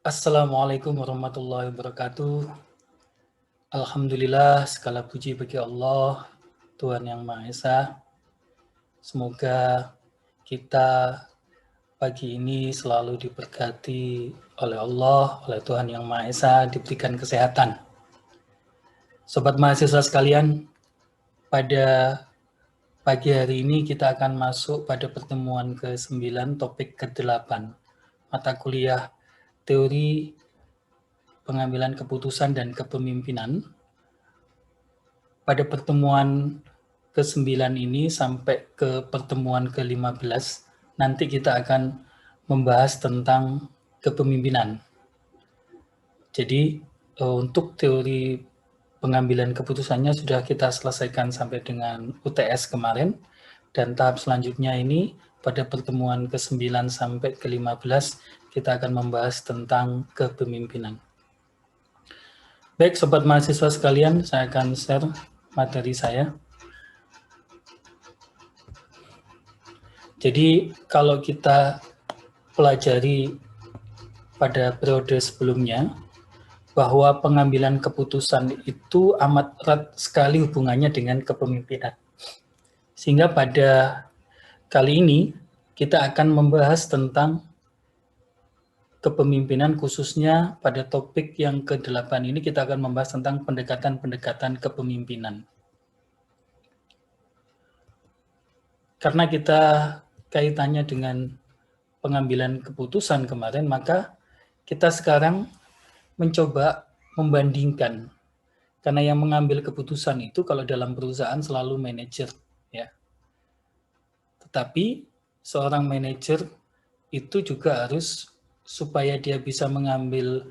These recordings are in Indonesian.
Assalamualaikum warahmatullahi wabarakatuh. Alhamdulillah, segala puji bagi Allah, Tuhan Yang Maha Esa. Semoga kita pagi ini selalu diberkati oleh Allah, oleh Tuhan Yang Maha Esa, diberikan kesehatan. Sobat mahasiswa sekalian, pada pagi hari ini kita akan masuk pada pertemuan ke-9, topik ke-8, mata kuliah teori pengambilan keputusan dan kepemimpinan. Pada pertemuan ke-9 ini sampai ke pertemuan ke-15, nanti kita akan membahas tentang kepemimpinan. Jadi, untuk teori pengambilan keputusannya sudah kita selesaikan sampai dengan UTS kemarin, dan tahap selanjutnya ini pada pertemuan ke-9 sampai ke-15 kita akan membahas tentang kepemimpinan. Baik, sobat mahasiswa sekalian, saya akan share materi saya. Jadi kalau kita pelajari pada periode sebelumnya, bahwa pengambilan keputusan itu amat erat sekali hubungannya dengan kepemimpinan. Sehingga pada kali ini kita akan membahas tentang kepemimpinan, khususnya pada topik yang ke-8 ini kita akan membahas tentang pendekatan-pendekatan kepemimpinan. Karena kita kaitannya dengan pengambilan keputusan kemarin, maka kita sekarang mencoba membandingkan. Karena yang mengambil keputusan itu kalau dalam perusahaan selalu manajer, ya. Tetapi seorang manajer itu juga harus, supaya dia bisa mengambil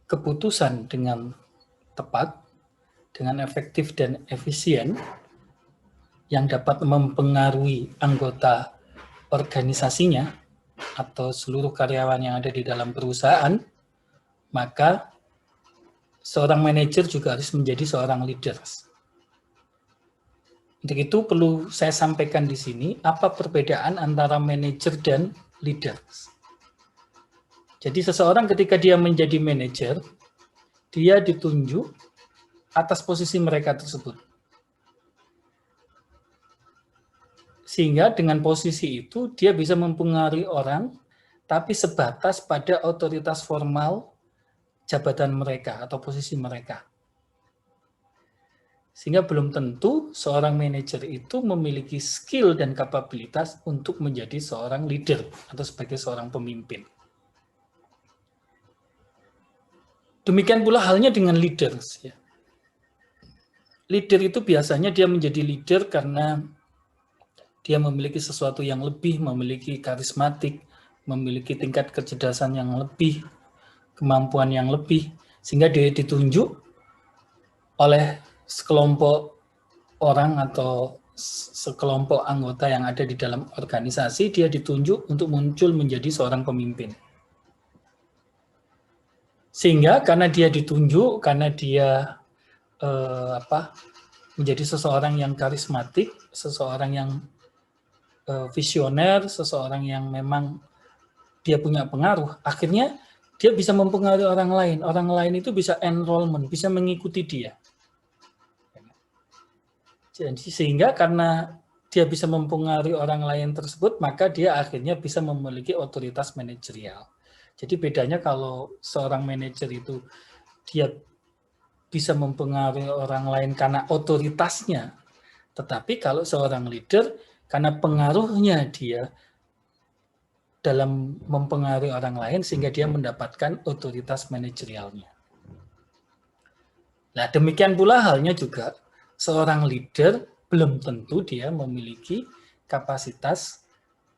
keputusan dengan tepat, dengan efektif dan efisien, yang dapat mempengaruhi anggota organisasinya atau seluruh karyawan yang ada di dalam perusahaan, maka seorang manajer juga harus menjadi seorang leader. Untuk itu perlu saya sampaikan di sini apa perbedaan antara manajer dan leader. Jadi seseorang ketika dia menjadi manajer, dia ditunjuk atas posisi mereka tersebut. Sehingga dengan posisi itu dia bisa mempengaruhi orang, tapi sebatas pada otoritas formal jabatan mereka atau posisi mereka. Sehingga belum tentu seorang manajer itu memiliki skill dan kapabilitas untuk menjadi seorang leader atau sebagai seorang pemimpin. Demikian pula halnya dengan leaders. Leader itu biasanya dia menjadi leader karena dia memiliki sesuatu yang lebih, memiliki karismatik, memiliki tingkat kecerdasan yang lebih, kemampuan yang lebih, sehingga dia ditunjuk oleh sekelompok orang atau sekelompok anggota yang ada di dalam organisasi, dia ditunjuk untuk muncul menjadi seorang pemimpin. Sehingga karena dia ditunjuk, karena dia menjadi seseorang yang karismatik, seseorang yang visioner, seseorang yang memang dia punya pengaruh, akhirnya dia bisa mempengaruhi orang lain. Orang lain itu bisa enrollment, bisa mengikuti dia. Jadi sehingga karena dia bisa mempengaruhi orang lain tersebut, maka dia akhirnya bisa memiliki otoritas manajerial. Jadi bedanya kalau seorang manajer itu dia bisa mempengaruhi orang lain karena otoritasnya, tetapi kalau seorang leader karena pengaruhnya dia dalam mempengaruhi orang lain sehingga dia mendapatkan otoritas manajerialnya. Nah, demikian pula halnya juga seorang leader belum tentu dia memiliki kapasitas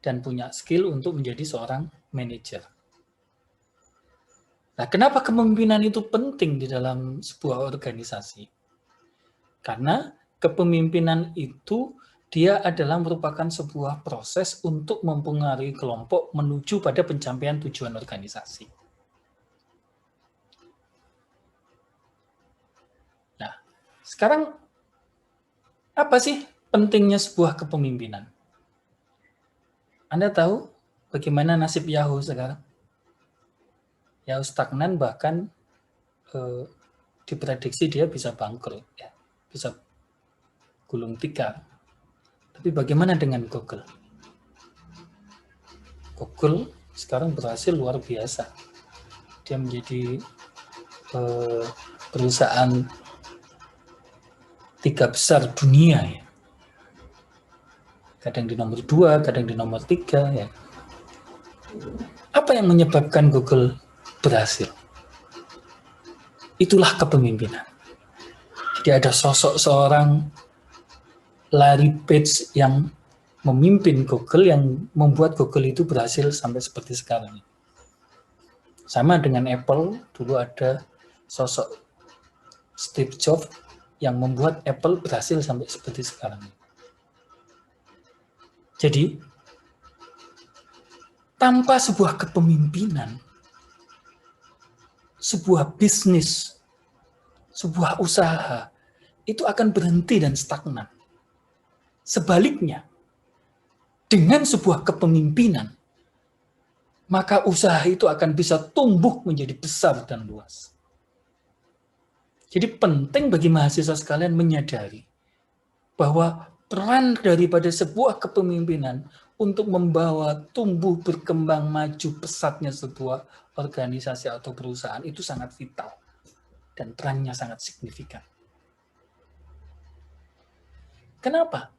dan punya skill untuk menjadi seorang manajer. Nah, kenapa kepemimpinan itu penting di dalam sebuah organisasi? Karena kepemimpinan itu dia adalah merupakan sebuah proses untuk mempengaruhi kelompok menuju pada pencapaian tujuan organisasi. Nah, sekarang apa sih pentingnya sebuah kepemimpinan? Anda tahu bagaimana nasib Yahoo sekarang? Ya, stagnan, bahkan diprediksi dia bisa bangkrut, ya, bisa gulung tikar. Tapi bagaimana dengan Google? Google sekarang berhasil luar biasa. Dia menjadi perusahaan 3 besar dunia, ya. Kadang di nomor 2, kadang di nomor 3, ya. Apa yang menyebabkan Google berhasil? Itulah kepemimpinan. Jadi ada sosok seorang Larry Page yang memimpin Google, yang membuat Google itu berhasil sampai seperti sekarang. Sama dengan Apple, dulu ada sosok Steve Jobs yang membuat Apple berhasil sampai seperti sekarang. Jadi, tanpa sebuah kepemimpinan, sebuah bisnis, sebuah usaha, itu akan berhenti dan stagnan. Sebaliknya, dengan sebuah kepemimpinan, maka usaha itu akan bisa tumbuh menjadi besar dan luas. Jadi penting bagi mahasiswa sekalian menyadari bahwa peran daripada sebuah kepemimpinan untuk membawa tumbuh, berkembang, maju pesatnya sebuah organisasi atau perusahaan itu sangat vital dan perannya sangat signifikan. Kenapa?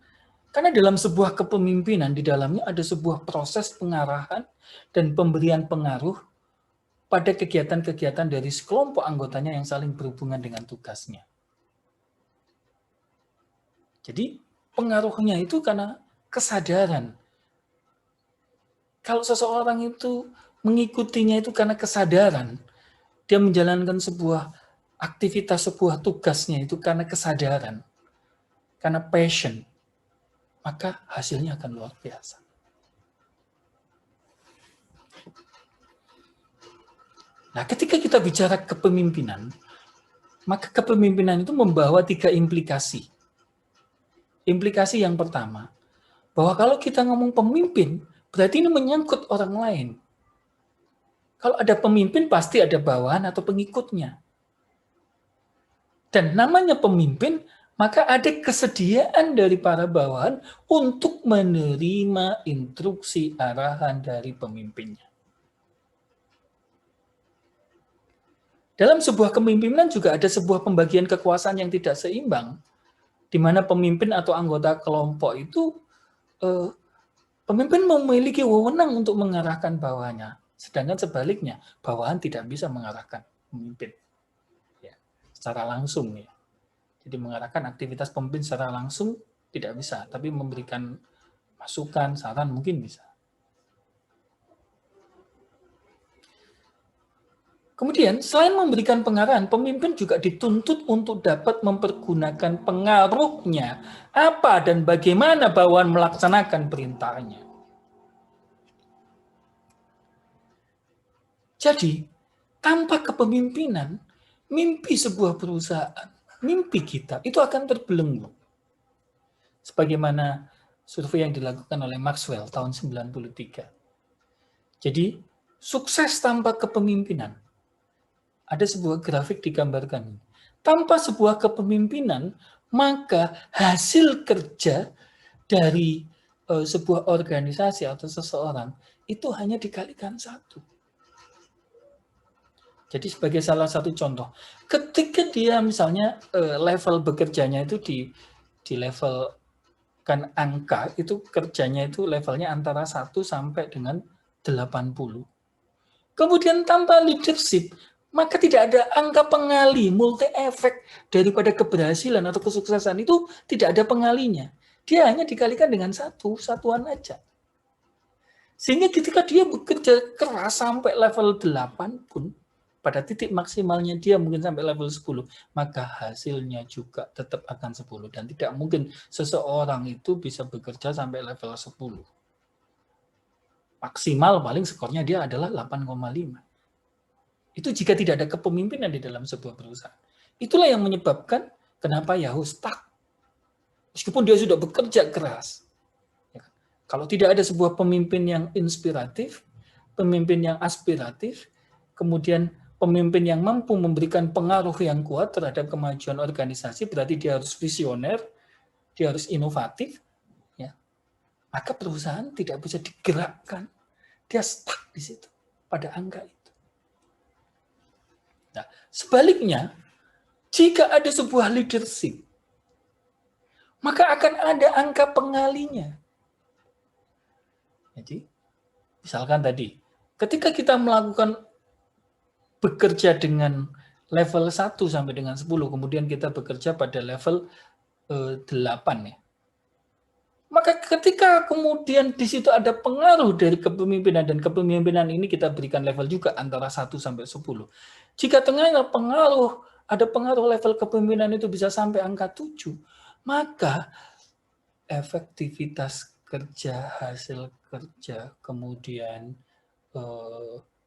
Karena dalam sebuah kepemimpinan, di dalamnya ada sebuah proses pengarahan dan pemberian pengaruh pada kegiatan-kegiatan dari sekelompok anggotanya yang saling berhubungan dengan tugasnya. Jadi pengaruhnya itu karena kesadaran. Kalau seseorang itu mengikutinya itu karena kesadaran, dia menjalankan sebuah aktivitas, sebuah tugasnya itu karena kesadaran, karena passion, maka hasilnya akan luar biasa. Nah, ketika kita bicara kepemimpinan, maka kepemimpinan itu membawa 3 implikasi. Implikasi yang pertama, bahwa kalau kita ngomong pemimpin, berarti ini menyangkut orang lain. Kalau ada pemimpin, pasti ada bawahan atau pengikutnya. Dan namanya pemimpin, maka ada kesediaan dari para bawahan untuk menerima instruksi arahan dari pemimpinnya. Dalam sebuah kepemimpinan juga ada sebuah pembagian kekuasaan yang tidak seimbang, di mana pemimpin atau anggota kelompok itu, pemimpin memiliki wewenang untuk mengarahkan bawahannya, sedangkan sebaliknya, bawahan tidak bisa mengarahkan pemimpin, ya, secara langsung, ya. Jadi mengarahkan aktivitas pemimpin secara langsung tidak bisa, tapi memberikan masukan, saran mungkin bisa. Kemudian, selain memberikan pengarahan, pemimpin juga dituntut untuk dapat mempergunakan pengaruhnya, apa dan bagaimana bawahan melaksanakan perintahnya. Jadi, tanpa kepemimpinan, mimpi sebuah perusahaan, mimpi kita, itu akan terbelenggu. Sebagaimana survei yang dilakukan oleh Maxwell tahun 93. Jadi, sukses tanpa kepemimpinan. Ada sebuah grafik digambarkan. Tanpa sebuah kepemimpinan, maka hasil kerja dari sebuah organisasi atau seseorang itu hanya dikalikan 1. Jadi sebagai salah satu contoh, ketika dia misalnya level bekerjanya itu di level kan angka itu kerjanya itu levelnya antara 1 sampai dengan 80. Kemudian tanpa leadership, maka tidak ada angka pengali, multi efek daripada keberhasilan atau kesuksesan itu tidak ada pengalinya. Dia hanya dikalikan dengan 1 satuan aja. Sehingga ketika dia bekerja keras sampai level 8 pun, pada titik maksimalnya dia mungkin sampai level 10, maka hasilnya juga tetap akan 10. Dan tidak mungkin seseorang itu bisa bekerja sampai level 10. Maksimal paling skornya dia adalah 8,5. Itu jika tidak ada kepemimpinan di dalam sebuah perusahaan. Itulah yang menyebabkan kenapa Yahoo stuck. Meskipun dia sudah bekerja keras. Kalau tidak ada sebuah pemimpin yang inspiratif, pemimpin yang aspiratif, kemudian pemimpin yang mampu memberikan pengaruh yang kuat terhadap kemajuan organisasi, berarti dia harus visioner, dia harus inovatif, ya. Maka perusahaan tidak bisa digerakkan, dia stuck di situ pada angka itu. Nah, sebaliknya, jika ada sebuah leadership, maka akan ada angka pengalinya. Jadi, misalkan tadi, ketika kita melakukan bekerja dengan level 1 sampai dengan 10, kemudian kita bekerja pada level 8 ya. Maka ketika kemudian di situ ada pengaruh dari kepemimpinan, dan kepemimpinan ini kita berikan level juga antara 1 sampai 10. Jika tengahnya ada pengaruh level kepemimpinan itu bisa sampai angka 7, maka efektivitas kerja, hasil kerja, kemudian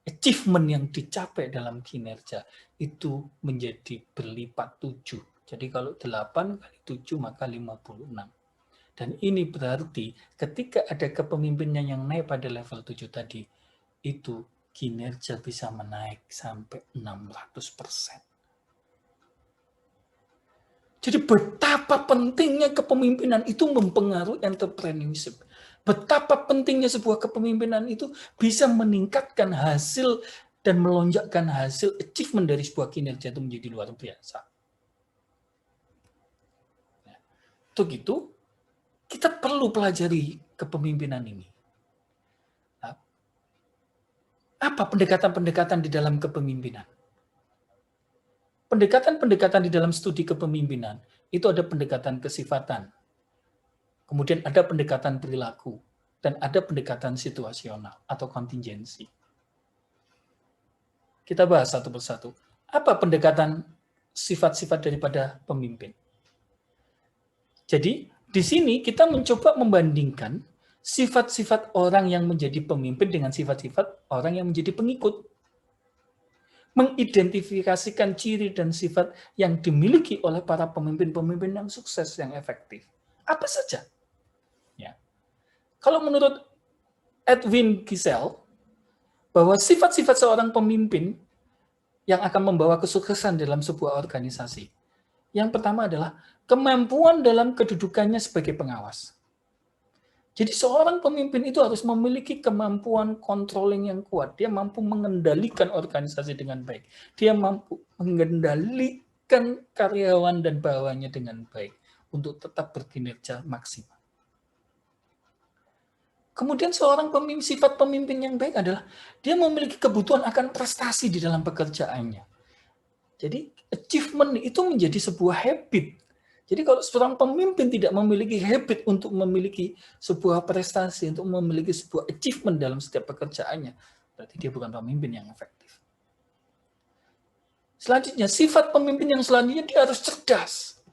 achievement yang dicapai dalam kinerja itu menjadi berlipat 7. Jadi kalau 8 kali 7 maka 56. Dan ini berarti ketika ada kepemimpinan yang naik pada level 7 tadi, itu kinerja bisa menaik sampai 600%. Jadi betapa pentingnya kepemimpinan itu mempengaruhi entrepreneurship. Betapa pentingnya sebuah kepemimpinan itu bisa meningkatkan hasil dan melonjakkan hasil achievement dari sebuah kinerja itu menjadi luar biasa. Untuk itu, kita perlu pelajari kepemimpinan ini. Apa pendekatan-pendekatan di dalam kepemimpinan? Pendekatan-pendekatan di dalam studi kepemimpinan itu ada pendekatan kesifatan, kemudian ada pendekatan perilaku, dan ada pendekatan situasional atau kontingensi. Kita bahas satu persatu. Apa pendekatan sifat-sifat daripada pemimpin? Jadi, di sini kita mencoba membandingkan sifat-sifat orang yang menjadi pemimpin dengan sifat-sifat orang yang menjadi pengikut. Mengidentifikasikan ciri dan sifat yang dimiliki oleh para pemimpin-pemimpin yang sukses, yang efektif. Apa saja? Ya. Kalau menurut Edwin Gisel, bahwa sifat-sifat seorang pemimpin yang akan membawa kesuksesan dalam sebuah organisasi. Yang pertama adalah kemampuan dalam kedudukannya sebagai pengawas. Jadi seorang pemimpin itu harus memiliki kemampuan controlling yang kuat. Dia mampu mengendalikan organisasi dengan baik. Dia mampu mengendalikan karyawan dan bawahannya dengan baik untuk tetap berkinerja maksimal. Kemudian seorang sifat pemimpin yang baik adalah dia memiliki kebutuhan akan prestasi di dalam pekerjaannya. Jadi achievement itu menjadi sebuah habit. Jadi kalau seorang pemimpin tidak memiliki habit untuk memiliki sebuah prestasi, untuk memiliki sebuah achievement dalam setiap pekerjaannya, berarti dia bukan pemimpin yang efektif. Selanjutnya, sifat pemimpin yang selanjutnya dia harus cerdas.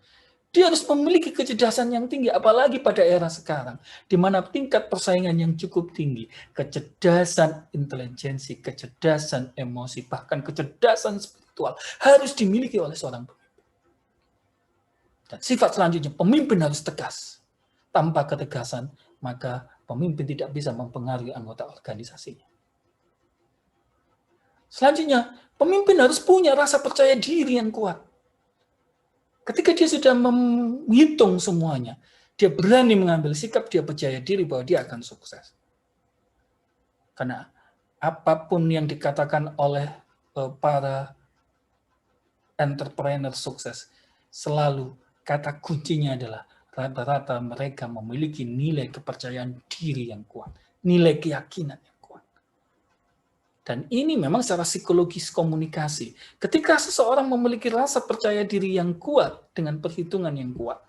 Dia harus memiliki kecerdasan yang tinggi, apalagi pada era sekarang, di mana tingkat persaingan yang cukup tinggi. Kecerdasan intelijensi, kecerdasan emosi, bahkan kecerdasan spiritual harus dimiliki oleh seorang pemimpin. Dan sifat selanjutnya, pemimpin harus tegas. Tanpa ketegasan, maka pemimpin tidak bisa mempengaruhi anggota organisasinya. Selanjutnya, pemimpin harus punya rasa percaya diri yang kuat. Ketika dia sudah menghitung semuanya, dia berani mengambil sikap, dia percaya diri bahwa dia akan sukses. Karena apapun yang dikatakan oleh para entrepreneur sukses, selalu kata kuncinya adalah rata-rata mereka memiliki nilai kepercayaan diri yang kuat, nilai keyakinan yang kuat. Dan ini memang secara psikologis komunikasi. Ketika seseorang memiliki rasa percaya diri yang kuat dengan perhitungan yang kuat,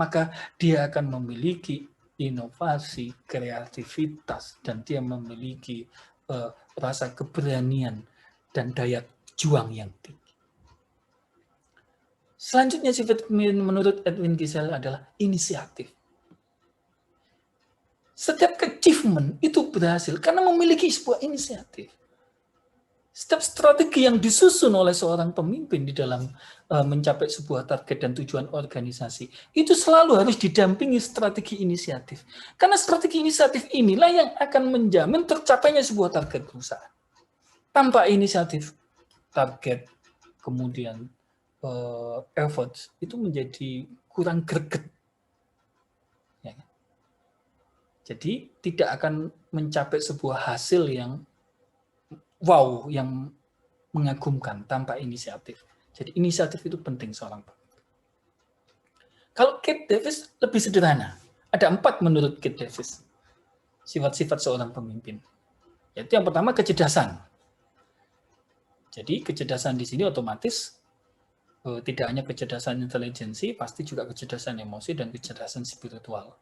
maka dia akan memiliki inovasi, kreativitas, dan dia memiliki rasa keberanian dan daya juang yang tinggi. Selanjutnya sifat menurut Edwin Gisel adalah inisiatif. Setiap achievement itu berhasil karena memiliki sebuah inisiatif. Setiap strategi yang disusun oleh seorang pemimpin di dalam mencapai sebuah target dan tujuan organisasi, itu selalu harus didampingi strategi inisiatif. Karena strategi inisiatif inilah yang akan menjamin tercapainya sebuah target perusahaan. Tanpa inisiatif, target, kemudian efforts, itu menjadi kurang greget. Ya. Jadi tidak akan mencapai sebuah hasil yang wow, yang mengagumkan tanpa inisiatif. Jadi inisiatif itu penting seorang pemimpin. Kalau Kate Davis lebih sederhana. Ada 4 menurut Kate Davis. Sifat-sifat seorang pemimpin. Yaitu yang pertama kecerdasan. Jadi kecerdasan di sini otomatis tidak hanya kecerdasan intelijensi, pasti juga kecerdasan emosi dan kecerdasan spiritual.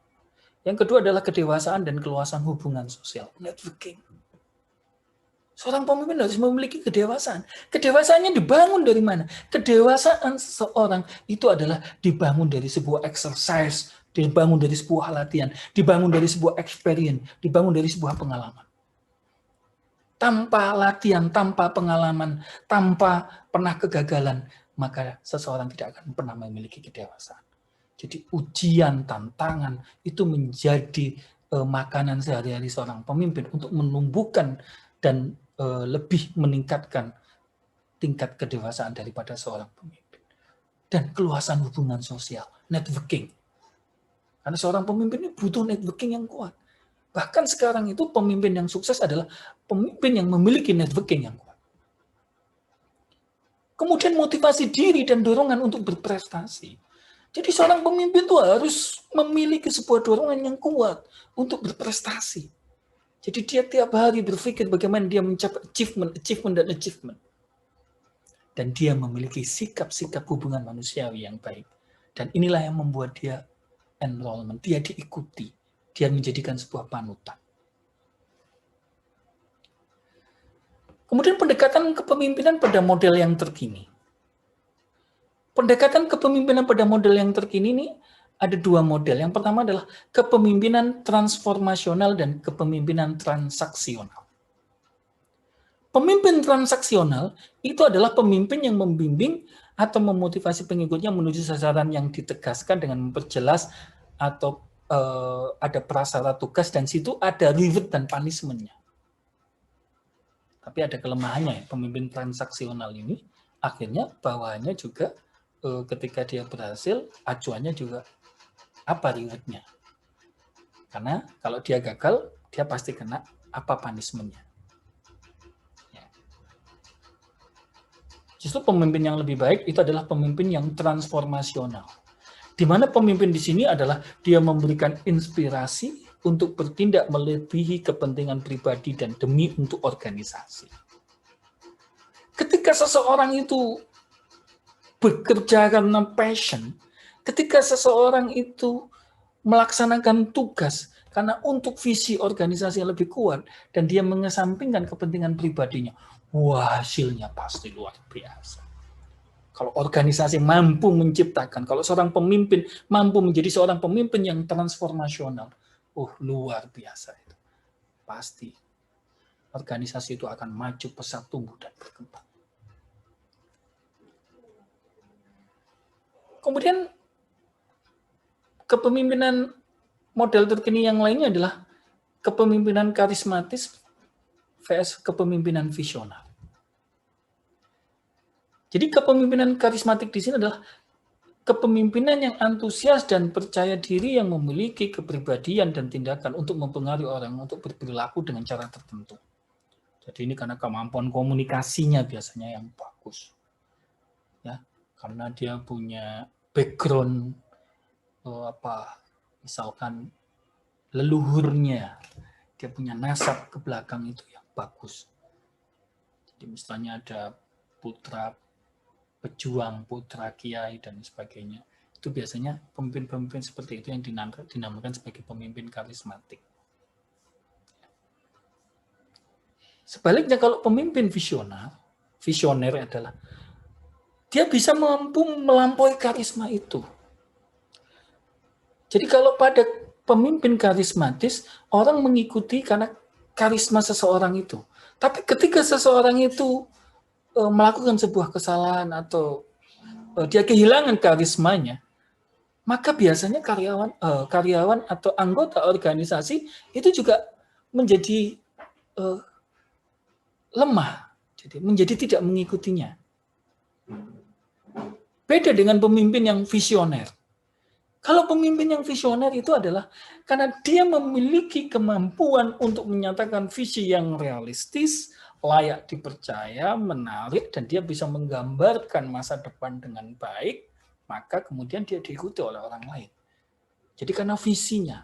Yang kedua adalah kedewasaan dan keluasan hubungan sosial, networking. Seorang pemimpin harus memiliki kedewasaan. Kedewasaannya dibangun dari mana? Kedewasaan seseorang itu adalah dibangun dari sebuah exercise, dibangun dari sebuah latihan, dibangun dari sebuah experience, dibangun dari sebuah pengalaman. Tanpa latihan, tanpa pengalaman, tanpa pernah kegagalan, maka seseorang tidak akan pernah memiliki kedewasaan. Jadi ujian, tantangan itu menjadi makanan sehari-hari seorang pemimpin untuk menumbuhkan dan lebih meningkatkan tingkat kedewasaan daripada seorang pemimpin. Dan keluasan hubungan sosial, networking. Karena seorang pemimpin ini butuh networking yang kuat. Bahkan sekarang itu pemimpin yang sukses adalah pemimpin yang memiliki networking yang kuat. Kemudian motivasi diri dan dorongan untuk berprestasi. Jadi seorang pemimpin itu harus memiliki sebuah dorongan yang kuat untuk berprestasi. Jadi dia tiap hari berpikir bagaimana dia mencapai achievement. Dan dia memiliki sikap-sikap hubungan manusiawi yang baik. Dan inilah yang membuat dia enrollment, dia diikuti. Dia menjadikan sebuah panutan. Kemudian pendekatan kepemimpinan pada model yang terkini. Pendekatan kepemimpinan pada model yang terkini ini ada 2 model. Yang pertama adalah kepemimpinan transformasional dan kepemimpinan transaksional. Pemimpin transaksional itu adalah pemimpin yang membimbing atau memotivasi pengikutnya menuju sasaran yang ditegaskan dengan memperjelas atau ada prasyarat tugas dan situ ada reward dan punishment-nya. Tapi ada kelemahannya ya, pemimpin transaksional ini akhirnya bawahannya juga ketika dia berhasil, acuannya juga apa reward-nya. Karena kalau dia gagal, dia pasti kena apa punishment-nya. Ya. Justru pemimpin yang lebih baik itu adalah pemimpin yang transformasional. Di mana pemimpin di sini adalah dia memberikan inspirasi untuk bertindak melebihi kepentingan pribadi dan demi untuk organisasi. Ketika seseorang itu bekerja karena passion, ketika seseorang itu melaksanakan tugas karena untuk visi organisasi yang lebih kuat dan dia mengesampingkan kepentingan pribadinya, wah hasilnya pasti luar biasa. Kalau organisasi mampu menciptakan, kalau seorang pemimpin mampu menjadi seorang pemimpin yang transformasional, luar biasa itu. Pasti organisasi itu akan maju, pesat, tumbuh, dan berkembang. Kemudian kepemimpinan model terkini yang lainnya adalah kepemimpinan karismatis vs kepemimpinan visioner. Jadi kepemimpinan karismatik di sini adalah kepemimpinan yang antusias dan percaya diri yang memiliki kepribadian dan tindakan untuk mempengaruhi orang untuk berperilaku dengan cara tertentu. Jadi ini karena kemampuan komunikasinya biasanya yang bagus. Ya, karena dia punya background misalkan leluhurnya, dia punya nasab ke belakang itu yang bagus. Jadi misalnya ada putra pejuang, putra kiai, dan sebagainya. Itu biasanya pemimpin-pemimpin seperti itu yang dinamakan sebagai pemimpin karismatik. Sebaliknya kalau pemimpin visioner adalah dia bisa mampu melampaui karisma itu. Jadi kalau pada pemimpin karismatis, orang mengikuti karena karisma seseorang itu. Tapi ketika seseorang itu melakukan sebuah kesalahan atau dia kehilangan karismanya, maka biasanya karyawan atau anggota organisasi itu juga menjadi lemah. Jadi menjadi tidak mengikutinya. Beda dengan pemimpin yang visioner. Kalau pemimpin yang visioner itu adalah karena dia memiliki kemampuan untuk menyatakan visi yang realistis, layak dipercaya, menarik, dan dia bisa menggambarkan masa depan dengan baik, maka kemudian dia diikuti oleh orang lain. Jadi karena visinya,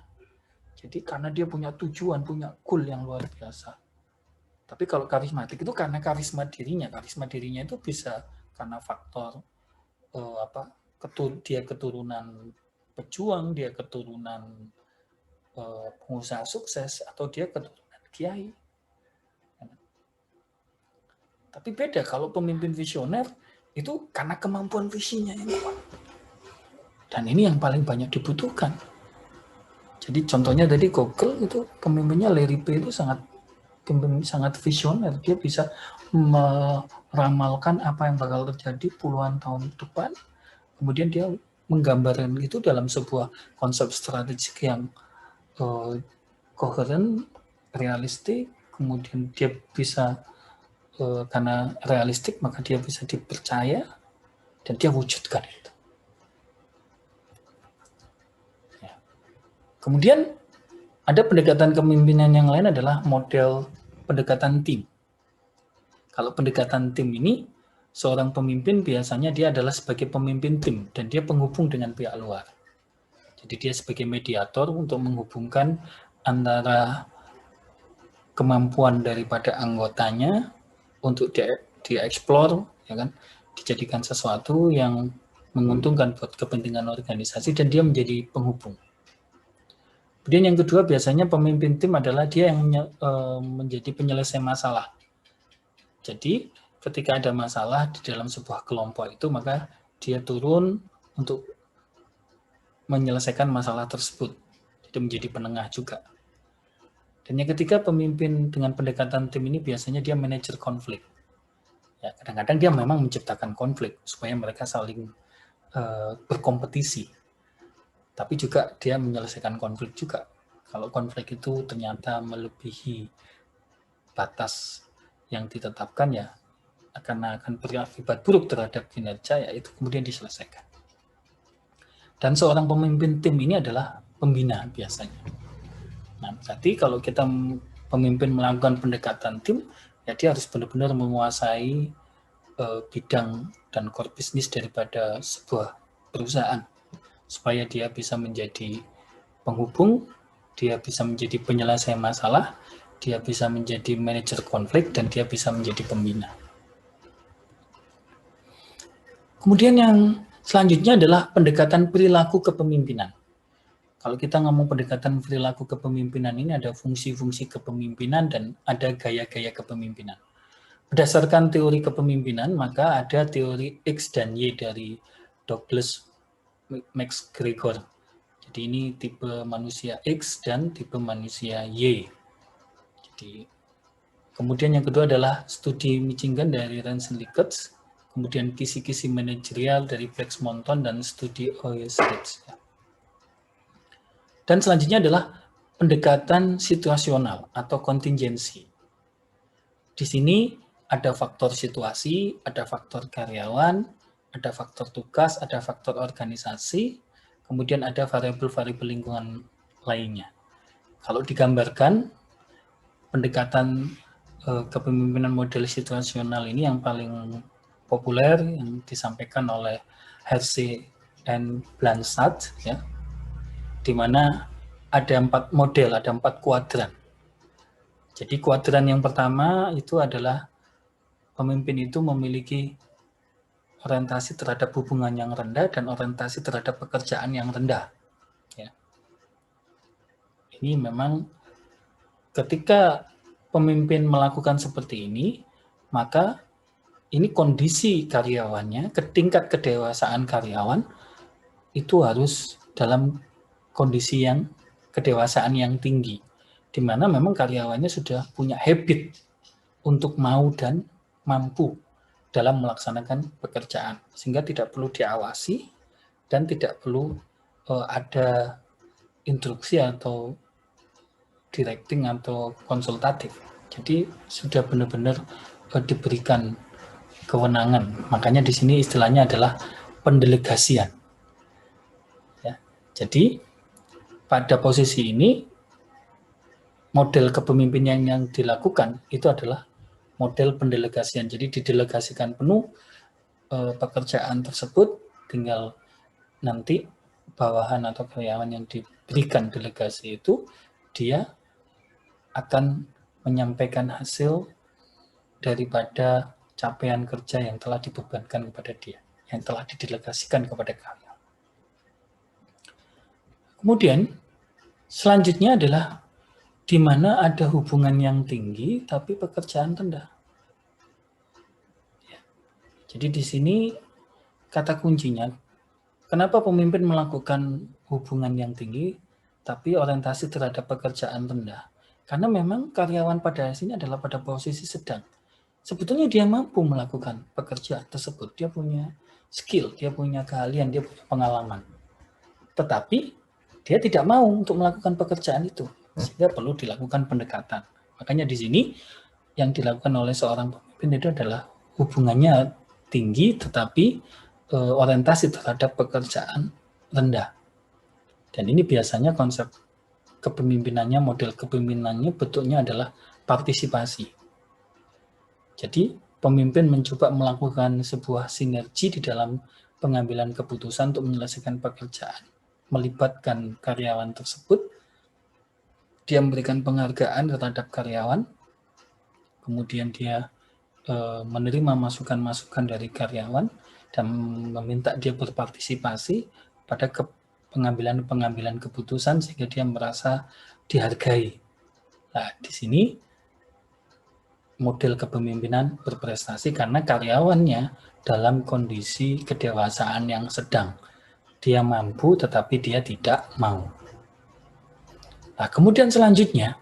jadi karena dia punya tujuan, punya goal yang luar biasa. Tapi kalau karismatik itu karena karisma dirinya itu bisa karena faktor dia keturunan pejuang, dia keturunan pengusaha sukses, atau dia keturunan kiai. Tapi beda kalau pemimpin visioner itu karena kemampuan visinya yang kuat. Dan ini yang paling banyak dibutuhkan. Jadi contohnya tadi Google itu pemimpinnya Larry Page itu sangat visioner. Dia bisa meramalkan apa yang bakal terjadi puluhan tahun depan. Kemudian dia menggambarkan itu dalam sebuah konsep strategik yang koheren, realistik. Kemudian dia bisa karena realistik maka dia bisa dipercaya dan dia wujudkan itu. Ya. Kemudian ada pendekatan kepemimpinan yang lain adalah model pendekatan tim. Kalau pendekatan tim ini, seorang pemimpin biasanya dia adalah sebagai pemimpin tim dan dia penghubung dengan pihak luar. Jadi dia sebagai mediator untuk menghubungkan antara kemampuan daripada anggotanya untuk dieksplor, ya kan, dijadikan sesuatu yang menguntungkan buat kepentingan organisasi dan dia menjadi penghubung. Kemudian yang kedua biasanya pemimpin tim adalah dia yang menjadi penyelesai masalah. Jadi ketika ada masalah di dalam sebuah kelompok itu maka dia turun untuk menyelesaikan masalah tersebut. Jadi menjadi penengah juga. Dan yang ketiga pemimpin dengan pendekatan tim ini biasanya dia manajer konflik. Ya, kadang-kadang dia memang menciptakan konflik supaya mereka saling berkompetisi. Tapi juga dia menyelesaikan konflik juga. Kalau konflik itu ternyata melebihi batas yang ditetapkan ya akan berakibat buruk terhadap kinerja, ya itu kemudian diselesaikan. Dan seorang pemimpin tim ini adalah pembina biasanya. Nah, berarti kalau kita pemimpin melakukan pendekatan tim, ya dia harus benar-benar menguasai bidang dan core bisnis daripada sebuah perusahaan supaya dia bisa menjadi penghubung, dia bisa menjadi penyelesai masalah, dia bisa menjadi manajer konflik, dan dia bisa menjadi pembina. Kemudian yang selanjutnya adalah pendekatan perilaku kepemimpinan. Kalau kita ngomong pendekatan perilaku kepemimpinan ini ada fungsi-fungsi kepemimpinan dan ada gaya-gaya kepemimpinan. Berdasarkan teori kepemimpinan, maka ada teori X dan Y dari Douglas MacGregor. Jadi ini tipe manusia X dan tipe manusia Y. Jadi, kemudian yang kedua adalah studi Michigan dari Ransom Lickers, kemudian kisi-kisi manajerial dari Flex Monton dan studi Oyes-Ritz. Dan selanjutnya adalah pendekatan situasional atau kontingensi. Di sini ada faktor situasi, ada faktor karyawan, ada faktor tugas, ada faktor organisasi, kemudian ada variabel-variabel lingkungan lainnya. Kalau digambarkan, pendekatan kepemimpinan model situasional ini yang paling populer yang disampaikan oleh Hersey and Blanchard, ya, di mana ada 4 model, ada 4 kuadran. Jadi kuadran yang pertama itu adalah pemimpin itu memiliki orientasi terhadap hubungan yang rendah dan orientasi terhadap pekerjaan yang rendah. Ya. Ini memang ketika pemimpin melakukan seperti ini, maka ini kondisi karyawannya, tingkat kedewasaan karyawan itu harus dalam kondisi yang kedewasaan yang tinggi, di mana memang karyawannya sudah punya habit untuk mau dan mampu dalam melaksanakan pekerjaan, sehingga tidak perlu diawasi dan tidak perlu ada instruksi atau directing atau konsultatif. Jadi sudah benar-benar diberikan kewenangan. Makanya di sini istilahnya adalah pendelegasian. Ya. Jadi pada posisi ini model kepemimpinan yang dilakukan itu adalah model pendelegasian. Jadi didelegasikan penuh pekerjaan tersebut, tinggal nanti bawahan atau karyawan yang diberikan delegasi itu dia akan menyampaikan hasil daripada capaian kerja yang telah dibebankan kepada dia, yang telah didelegasikan kepada karyawan. Kemudian selanjutnya adalah di mana ada hubungan yang tinggi tapi pekerjaan rendah. Jadi di sini kata kuncinya, kenapa pemimpin melakukan hubungan yang tinggi tapi orientasi terhadap pekerjaan rendah? Karena memang karyawan pada sini adalah pada posisi sedang. Sebetulnya dia mampu melakukan pekerjaan tersebut. Dia punya skill, dia punya keahlian, dia punya pengalaman. Tetapi dia tidak mau untuk melakukan pekerjaan itu. Sehingga perlu dilakukan pendekatan. Makanya di sini yang dilakukan oleh seorang pemimpin itu adalah hubungannya tinggi tetapi orientasi terhadap pekerjaan rendah. Dan ini biasanya konsep kepemimpinannya, model kepemimpinannya bentuknya adalah partisipasi. Jadi pemimpin mencoba melakukan sebuah sinergi di dalam pengambilan keputusan untuk menyelesaikan pekerjaan. Melibatkan karyawan tersebut, dia memberikan penghargaan terhadap karyawan, kemudian dia menerima masukan-masukan dari karyawan dan meminta dia berpartisipasi pada pengambilan keputusan sehingga dia merasa dihargai. Nah, di sini model kepemimpinan berprestasi karena karyawannya dalam kondisi kedewasaan yang sedang. Dia mampu tetapi dia tidak mau. Nah, kemudian selanjutnya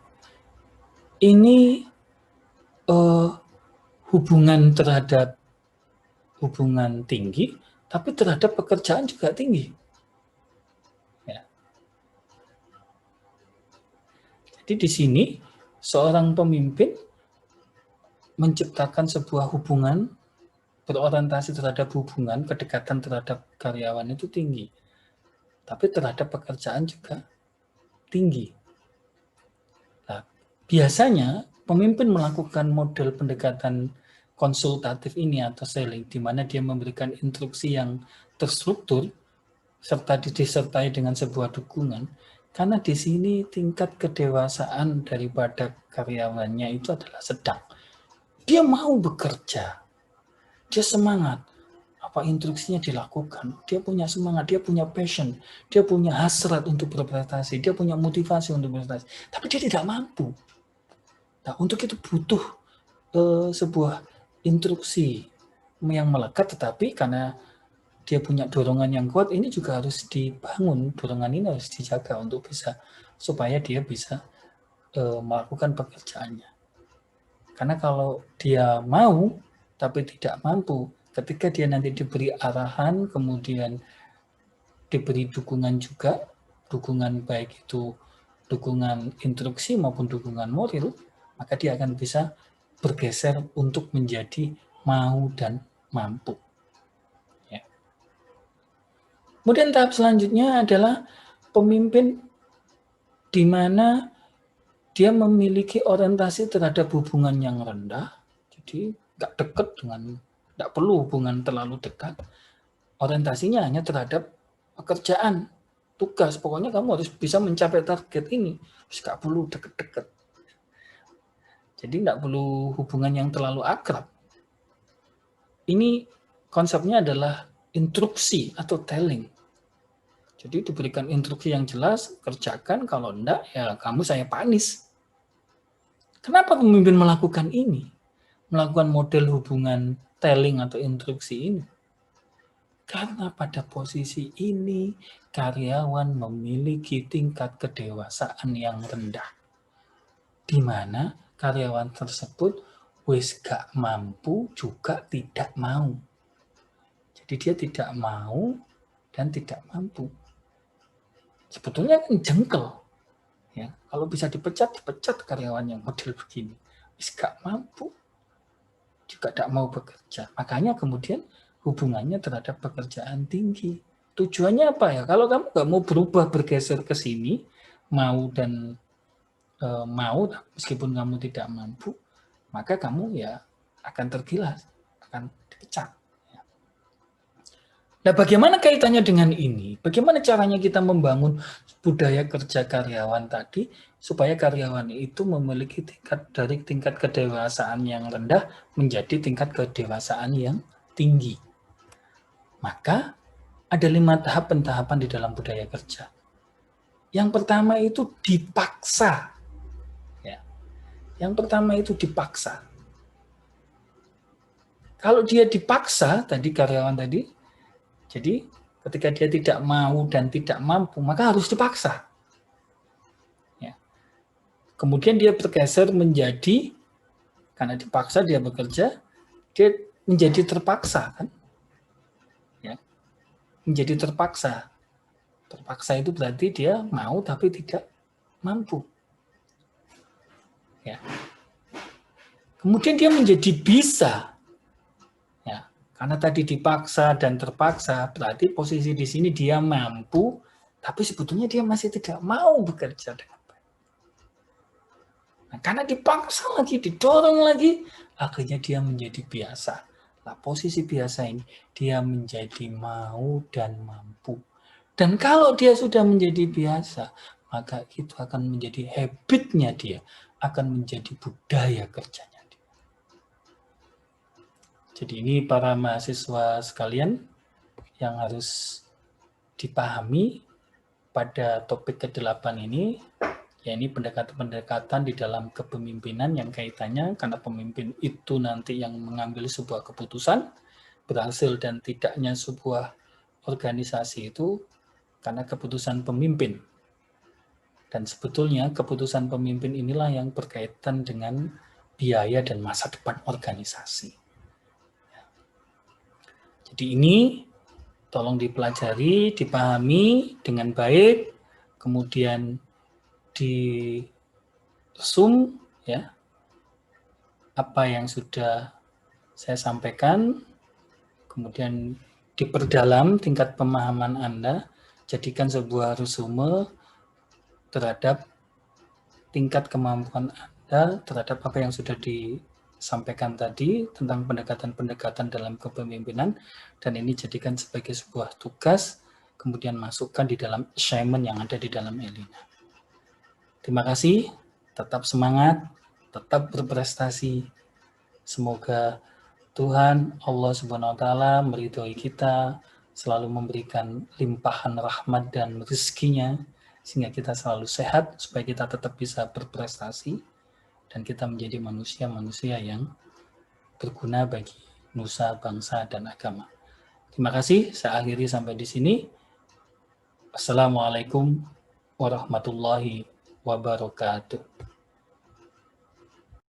ini hubungan tinggi, tapi terhadap pekerjaan juga tinggi. Ya. Jadi di sini seorang pemimpin menciptakan sebuah hubungan berorientasi terhadap hubungan, kedekatan terhadap karyawan itu tinggi. Tapi terhadap pekerjaan juga tinggi. Nah, biasanya pemimpin melakukan model pendekatan konsultatif ini atau selling, di mana dia memberikan instruksi yang terstruktur serta disertai dengan sebuah dukungan, karena di sini tingkat kedewasaan daripada karyawannya itu adalah sedang. Dia mau bekerja, dia semangat, apa instruksinya dilakukan, dia punya semangat, dia punya passion, dia punya hasrat untuk berprestasi, dia punya motivasi untuk berprestasi, tapi dia tidak mampu. Nah, untuk itu butuh sebuah instruksi yang melekat, tetapi karena dia punya dorongan yang kuat, ini juga harus dibangun, dorongan ini harus dijaga untuk bisa supaya dia bisa melakukan pekerjaannya. Karena kalau dia mau tapi tidak mampu, ketika dia nanti diberi arahan, kemudian diberi dukungan juga, dukungan baik itu dukungan instruksi maupun dukungan moral, maka dia akan bisa bergeser untuk menjadi mau dan mampu. Ya. Kemudian tahap selanjutnya adalah pemimpin di mana dia memiliki orientasi terhadap hubungan yang rendah, jadi nggak dekat dengan, nggak perlu hubungan terlalu dekat, orientasinya hanya terhadap pekerjaan, tugas, pokoknya kamu harus bisa mencapai target ini, terus nggak perlu deket-deket. Jadi nggak perlu hubungan yang terlalu akrab. Ini konsepnya adalah instruksi atau telling. Jadi diberikan instruksi yang jelas, kerjakan, kalau enggak ya kamu saya panis. Kenapa pemimpin melakukan ini? Melakukan model hubungan telling atau instruksi ini? Karena pada posisi ini karyawan memiliki tingkat kedewasaan yang rendah. Di mana karyawan tersebut wis gak mampu juga tidak mau. Jadi dia tidak mau dan tidak mampu. Sebetulnya kan jengkel. Ya, kalau bisa dipecat karyawan yang model begini. Wis gak mampu. juga tidak mau bekerja. Makanya kemudian hubungannya terhadap pekerjaan tinggi. Tujuannya apa ya? Kalau kamu nggak mau berubah, bergeser ke sini, mau dan mau meskipun kamu tidak mampu, maka kamu ya akan tergilas, akan dipecat. Nah, bagaimana kaitannya dengan ini? Bagaimana caranya kita membangun budaya kerja karyawan tadi supaya karyawan itu memiliki tingkat kedewasaan yang rendah menjadi tingkat kedewasaan yang tinggi? Maka ada 5 tahapan di dalam budaya kerja. Yang pertama itu dipaksa. Ya. Yang pertama itu dipaksa. Kalau dia dipaksa, tadi karyawan tadi, jadi ketika dia tidak mau dan tidak mampu, maka harus dipaksa. Ya. Kemudian dia bergeser menjadi, karena dipaksa dia bekerja, dia menjadi terpaksa, kan? Ya. Menjadi terpaksa. Terpaksa itu berarti dia mau tapi tidak mampu. Ya. Kemudian dia menjadi bisa. Ya. Karena tadi dipaksa dan terpaksa, berarti posisi di sini dia mampu, tapi sebetulnya dia masih tidak mau bekerja dengan baik. Nah, karena dipaksa lagi, didorong lagi, akhirnya dia menjadi biasa. Nah, posisi biasa ini, dia menjadi mau dan mampu. Dan kalau dia sudah menjadi biasa, maka itu akan menjadi habitnya dia, akan menjadi budaya kerjanya. Jadi ini para mahasiswa sekalian yang harus dipahami pada topik ke-8 ini, yakni pendekatan-pendekatan di dalam kepemimpinan yang kaitannya karena pemimpin itu nanti yang mengambil sebuah keputusan, berhasil dan tidaknya sebuah organisasi itu karena keputusan pemimpin. Dan sebetulnya keputusan pemimpin inilah yang berkaitan dengan biaya dan masa depan organisasi. Jadi ini tolong dipelajari, dipahami dengan baik, kemudian di zoom ya apa yang sudah saya sampaikan, kemudian diperdalam tingkat pemahaman Anda, jadikan sebuah resume terhadap tingkat kemampuan Anda terhadap apa yang sudah disampaikan tadi tentang pendekatan-pendekatan dalam kepemimpinan, dan ini jadikan sebagai sebuah tugas, kemudian masukkan di dalam assignment yang ada di dalam Elina. Terima kasih, tetap semangat, tetap berprestasi. Semoga Tuhan Allah Subhanahu wa taala meridhoi kita, selalu memberikan limpahan rahmat dan rezekinya sehingga kita selalu sehat supaya kita tetap bisa berprestasi dan kita menjadi manusia-manusia yang berguna bagi nusa, bangsa, dan agama. Terima kasih, saya akhiri sampai di sini. Assalamualaikum warahmatullahi wabarakatuh.